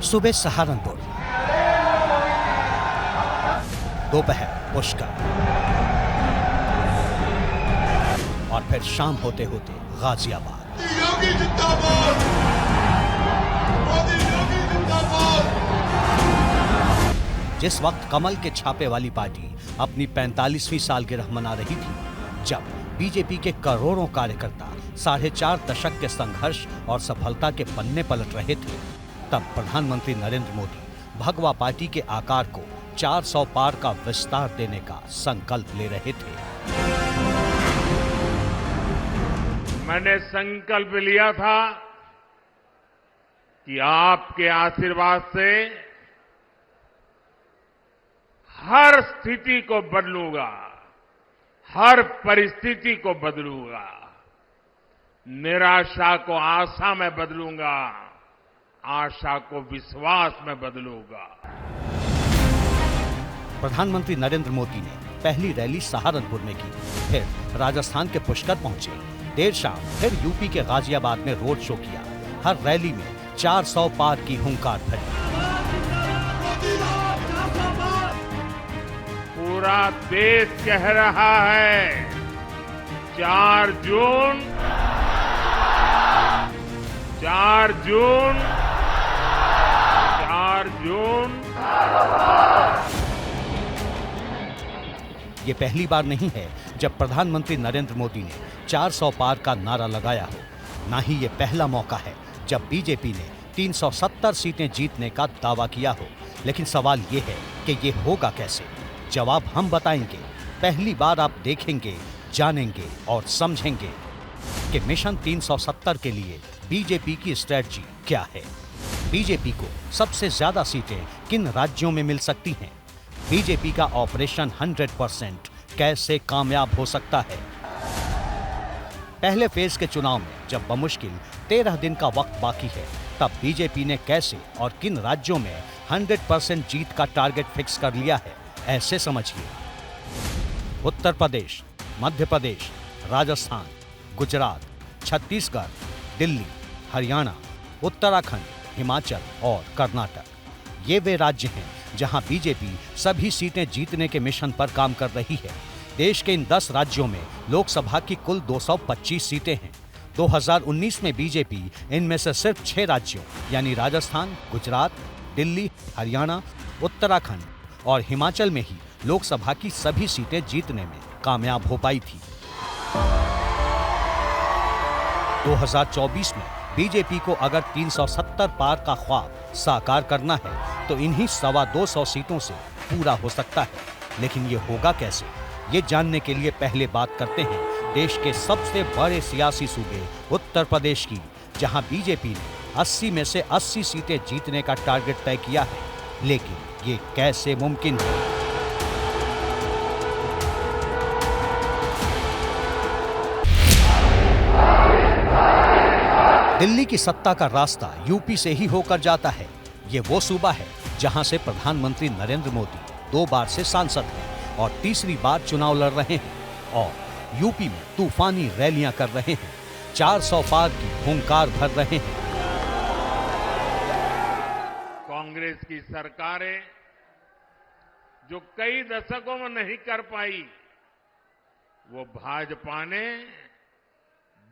सुबह सहारनपुर, दोपहर पुष्कर और फिर शाम होते होते गाजियाबाद। योगी जिंदाबाद, मोदी योगी जिंदाबाद। जिस वक्त कमल के छापे वाली पार्टी अपनी 45वीं सालगिरह मना रही थी, जब बीजेपी के करोड़ों कार्यकर्ता 4.5 दशक के संघर्ष और सफलता के पन्ने पलट रहे थे, तब प्रधानमंत्री नरेंद्र मोदी भगवा पार्टी के आकार को 400 पार का विस्तार देने का संकल्प ले रहे थे। मैंने संकल्प लिया था कि आपके आशीर्वाद से हर स्थिति को बदलूंगा, हर परिस्थिति को बदलूंगा, निराशा को आशा में बदलूंगा, आशा को विश्वास में बदलूंगा। प्रधानमंत्री नरेंद्र मोदी ने पहली रैली सहारनपुर में की, फिर राजस्थान के पुष्कर पहुंचे, देर शाम फिर यूपी के गाजियाबाद में रोड शो किया। हर रैली में 400 पार की हुंकार भरी। पूरा देश कह रहा है 4 जून 4 जून 4 जून। ये पहली बार नहीं है जब प्रधानमंत्री नरेंद्र मोदी ने 400 पार का नारा लगाया हो, ना ही ये पहला मौका है जब बीजेपी ने 370 सीटें जीतने का दावा किया हो। लेकिन सवाल ये है कि ये होगा कैसे? जवाब हम बताएंगे। पहली बार आप देखेंगे, जानेंगे और समझेंगे कि मिशन 370 के लिए बीजेपी की स्ट्रेटजी क्या है। बीजेपी को सबसे ज्यादा सीटें किन राज्यों में मिल सकती हैं? बीजेपी का ऑपरेशन 100% कैसे कामयाब हो सकता है? पहले फेज के चुनाव में जब बमुश्किल 13 दिन का वक्त बाकी है, तब बीजेपी ने कैसे और किन राज्यों में 100% जीत का टारगेट फिक्स कर लिया है, ऐसे समझिए। उत्तर प्रदेश, मध्य प्रदेश, राजस्थान, गुजरात, छत्तीसगढ़, दिल्ली, हरियाणा, उत्तराखंड, हिमाचल और कर्नाटक। ये वे राज्य हैं जहां बीजेपी सभी सीटें जीतने के मिशन पर काम कर रही है। देश के इन 10 राज्यों में लोकसभा की कुल 225 सीटें हैं। 2019 में बीजेपी इनमें से सिर्फ 6 राज्यों यानी राजस्थान, गुजरात, दिल्ली, हरियाणा, उत्तराखंड और हिमाचल में ही लोकसभा की सभी सीटें जीतने में कामयाब हो पाई थी। 2024 में बीजेपी को अगर 370 पार का ख्वाब साकार करना है तो इन्हीं 225 सीटों से पूरा हो सकता है। लेकिन ये होगा कैसे? ये जानने के लिए पहले बात करते हैं देश के सबसे बड़े सियासी सूबे उत्तर प्रदेश की, जहां बीजेपी ने 80 में से 80 सीटें जीतने का टारगेट तय किया है। लेकिन ये कैसे मुमकिन है? दिल्ली की सत्ता का रास्ता यूपी से ही होकर जाता है। ये वो सूबा है जहां से प्रधानमंत्री नरेंद्र मोदी 2 बार से सांसद हैं और तीसरी बार चुनाव लड़ रहे हैं और यूपी में तूफानी रैलियां कर रहे हैं, 400 पार की हुंकार भर रहे हैं। कांग्रेस की सरकारें जो कई दशकों में नहीं कर पाई, वो भाजपा ने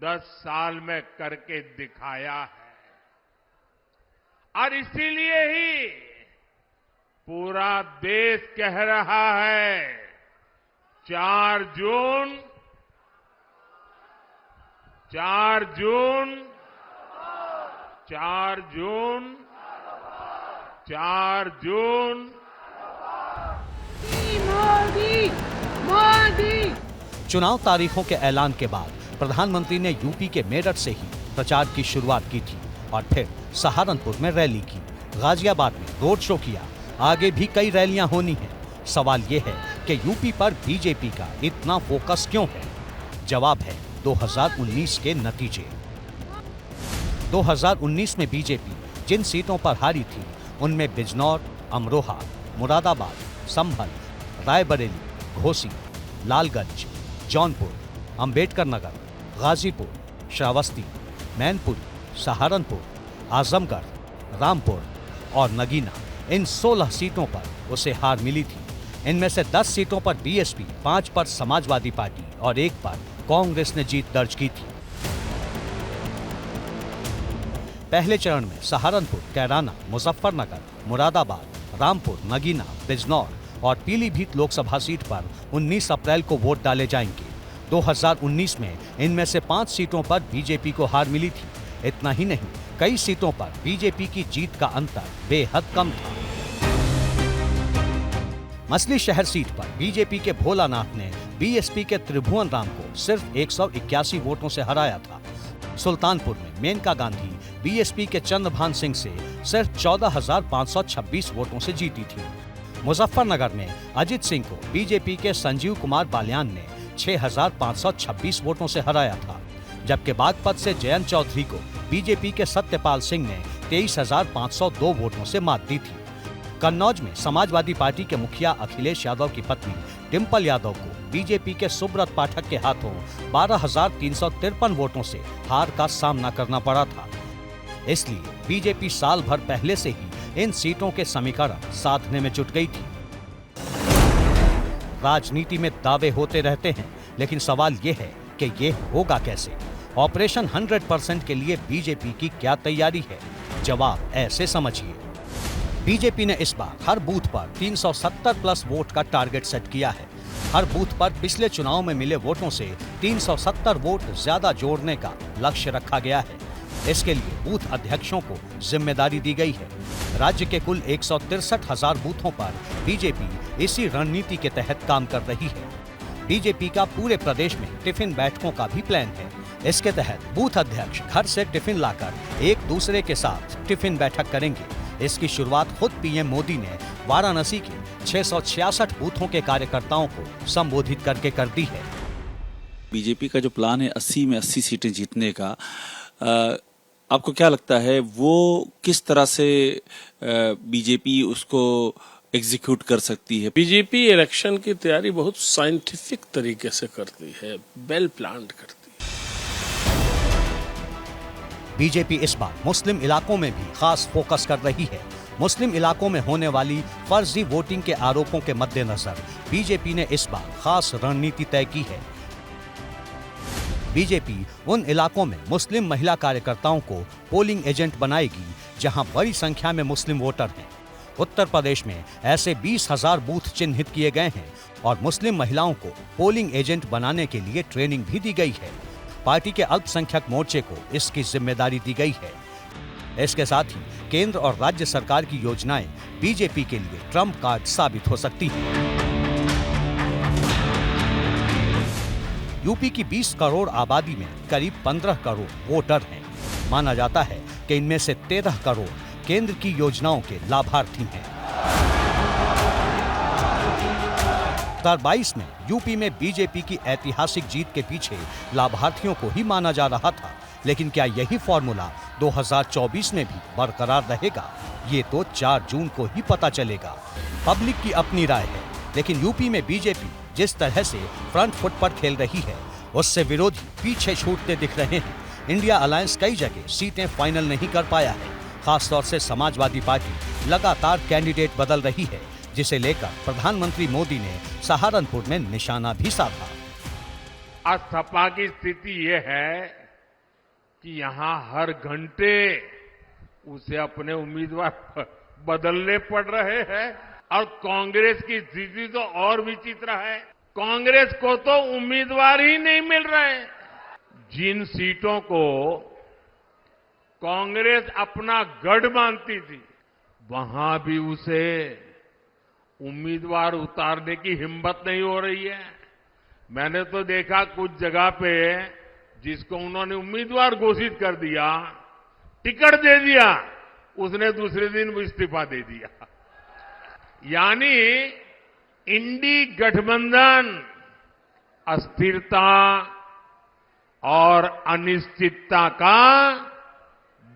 10 साल में करके दिखाया है। और इसीलिए ही पूरा देश कह रहा है 4 जून 4 जून 4 जून 4 जून। मोदी मोदी। चुनाव तारीखों के ऐलान के बाद प्रधानमंत्री ने यूपी के मेरठ से ही प्रचार की शुरुआत की थी और फिर सहारनपुर में रैली की, गाजियाबाद में रोड शो किया। आगे भी कई रैलियां होनी हैं। सवाल ये है कि यूपी पर बीजेपी का इतना फोकस क्यों है? जवाब है 2019 के नतीजे। 2019 में बीजेपी जिन सीटों पर हारी थी, उनमें बिजनौर, अमरोहा, मुरादाबाद, संभल, रायबरेली, घोसी, लालगंज, जौनपुर, अंबेडकर नगर, गाजीपुर, श्रावस्ती, मैनपुरी, सहारनपुर, आजमगढ़, रामपुर, और नगीना, इन 16 सीटों पर उसे हार मिली थी। इनमें से 10 सीटों पर बीएसपी, 5 पर समाजवादी पार्टी और 1 पर कांग्रेस ने जीत दर्ज की थी। पहले चरण में सहारनपुर, कैराना, मुजफ्फरनगर, मुरादाबाद, रामपुर, नगीना, बिजनौर और पीलीभीत लोकसभा सीट पर 19 अप्रैल को वोट डाले जाएंगे। 2019 में इनमें से 5 सीटों पर बीजेपी को हार मिली थी। इतना ही नहीं, कई सीटों पर बीजेपी की जीत का अंतर बेहद कम था। मछली शहर सीट पर बीजेपी के भोलानाथ ने बीएसपी के त्रिभुवन राम को सिर्फ 181 वोटों से हराया था। सुल्तानपुर में मेनका गांधी बीएसपी के चंद्रभान सिंह से सिर्फ 14,526 वोटों से जीती थी। मुजफ्फरनगर में अजित सिंह को बीजेपी के संजीव कुमार बालियान ने 6,526 वोटों से हराया था, जबकि बागपत से जयंत चौधरी को बीजेपी के सत्यपाल सिंह ने 23,502 वोटों से मात दी थी। कन्नौज में समाजवादी पार्टी के मुखिया अखिलेश यादव की पत्नी डिंपल यादव को बीजेपी के सुब्रत पाठक के हाथों 12,353 वोटों से हार का सामना करना पड़ा था। इसलिए बीजेपी साल भर पहले से ही इन सीटों के समीकरण साधने में जुट गई थी। राजनीति में दावे होते रहते हैं, लेकिन सवाल ये है कि ये होगा कैसे? ऑपरेशन 100% के लिए बीजेपी की क्या तैयारी है? जवाब ऐसे समझिए। बीजेपी ने इस बार हर बूथ पर 370 प्लस वोट का टारगेट सेट किया है। हर बूथ पर पिछले चुनाव में मिले वोटों से 370 वोट ज्यादा जोड़ने का लक्ष्य रखा गया है। इसके लिए बूथ अध्यक्षों को जिम्मेदारी दी गई है। राज्य के कुल 163,000 बूथों पर बीजेपी इसी रणनीति के तहत काम कर रही है। बीजेपी का पूरे प्रदेश में टिफिन बैठकों का भी प्लान है। इसके तहत बूथ अध्यक्ष घर से टिफिन लाकर एक दूसरे के साथ टिफिन बैठक करेंगे। इसकी शुरुआत खुद पीएम मोदी ने वाराणसी के 666 बूथों के कार्यकर्ताओं को संबोधित करके कर दी है। बीजेपी का जो प्लान है 80 में 80 सीटें जीतने का, आपको क्या लगता है वो किस तरह से बीजेपी उसको एग्जीक्यूट कर सकती है? बीजेपी इलेक्शन की तैयारी बहुत साइंटिफिक तरीके से करती है, वेल प्लान्ड करती है। बीजेपी इस बार मुस्लिम इलाकों में भी खास फोकस कर रही है। मुस्लिम इलाकों में होने वाली फर्जी वोटिंग के आरोपों के मद्देनजर बीजेपी ने इस बार खास रणनीति तय की है। बीजेपी उन इलाकों में मुस्लिम महिला कार्यकर्ताओं को पोलिंग एजेंट बनाएगी जहां बड़ी संख्या में मुस्लिम वोटर हैं। उत्तर प्रदेश में ऐसे 20,000 बूथ चिन्हित किए गए हैं और मुस्लिम महिलाओं को पोलिंग एजेंट बनाने के लिए ट्रेनिंग भी दी गई है। पार्टी के अल्पसंख्यक मोर्चे को इसकी जिम्मेदारी दी गई है। इसके साथ ही केंद्र और राज्य सरकार की योजनाएं बीजेपी के लिए ट्रम्प कार्ड साबित हो सकती हैं। यूपी की 20 करोड़ आबादी में करीब 15 करोड़ वोटर हैं। माना जाता है कि इनमें से 13 करोड़ केंद्र की योजनाओं के लाभार्थी हैं। 2022 में यूपी में बीजेपी की ऐतिहासिक जीत के पीछे लाभार्थियों को ही माना जा रहा था, लेकिन क्या यही फॉर्मूला 2024 में भी बरकरार रहेगा? ये तो 4 जून को ही पता चलेगा। पब्लिक की अपनी राय है, लेकिन यूपी में बीजेपी जिस तरह से फ्रंट फुट पर खेल रही है, उससे विरोधी पीछे छूटते दिख रहे हैं। इंडिया अलायंस कई जगह सीटें फाइनल नहीं कर पाया है। खासतौर से समाजवादी पार्टी लगातार कैंडिडेट बदल रही है, जिसे लेकर प्रधानमंत्री मोदी ने सहारनपुर में निशाना भी साधा। आज सपा की स्थिति ये है कि यहां हर घंटे उसे अपने उम्मीदवार बदलने पड़ रहे हैं और कांग्रेस की स्थिति तो और विचित्र है। कांग्रेस को तो उम्मीदवार ही नहीं मिल रहे। जिन सीटों को कांग्रेस अपना गढ़ मानती थी, वहां भी उसे उम्मीदवार उतारने की हिम्मत नहीं हो रही है। मैंने तो देखा कुछ जगह पे जिसको उन्होंने उम्मीदवार घोषित कर दिया, टिकट दे दिया, उसने दूसरे दिन इस्तीफा दे दिया। यानी इंडी गठबंधन अस्थिरता और अनिश्चितता का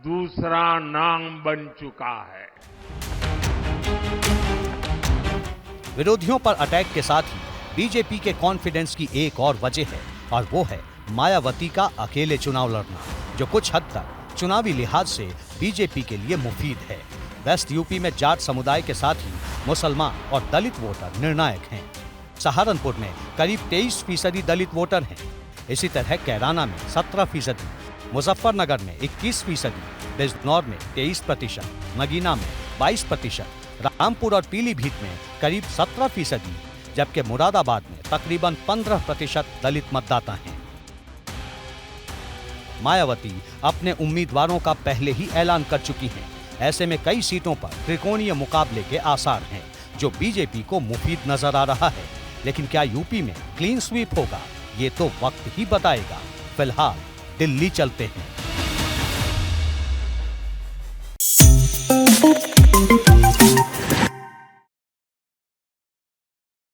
दूसरा नाम बन चुका है। विरोधियों पर अटैक के साथ ही बीजेपी के कॉन्फिडेंस की एक और वजह है, और वो है मायावती का अकेले चुनाव लड़ना, जो कुछ हद तक चुनावी लिहाज से बीजेपी के लिए मुफीद है। वेस्ट यूपी में जाट समुदाय के साथ ही मुसलमान और दलित वोटर निर्णायक हैं। सहारनपुर में करीब 23% दलित वोटर हैं। इसी तरह कैराना में 17%, मुजफ्फरनगर में 21%, बिजनौर में 23%, नगीना में 22%, रामपुर और पीलीभीत में करीब 17%, जबकि मुरादाबाद में तकरीबन 15% दलित मतदाता हैं। मायावती अपने उम्मीदवारों का पहले ही ऐलान कर चुकी हैं। ऐसे में कई सीटों पर त्रिकोणीय मुकाबले के आसार हैं, जो बीजेपी को मुफीद नजर आ रहा है। लेकिन क्या यूपी में क्लीन स्वीप होगा, ये तो वक्त ही बताएगा। फिलहाल दिल्ली चलते हैं।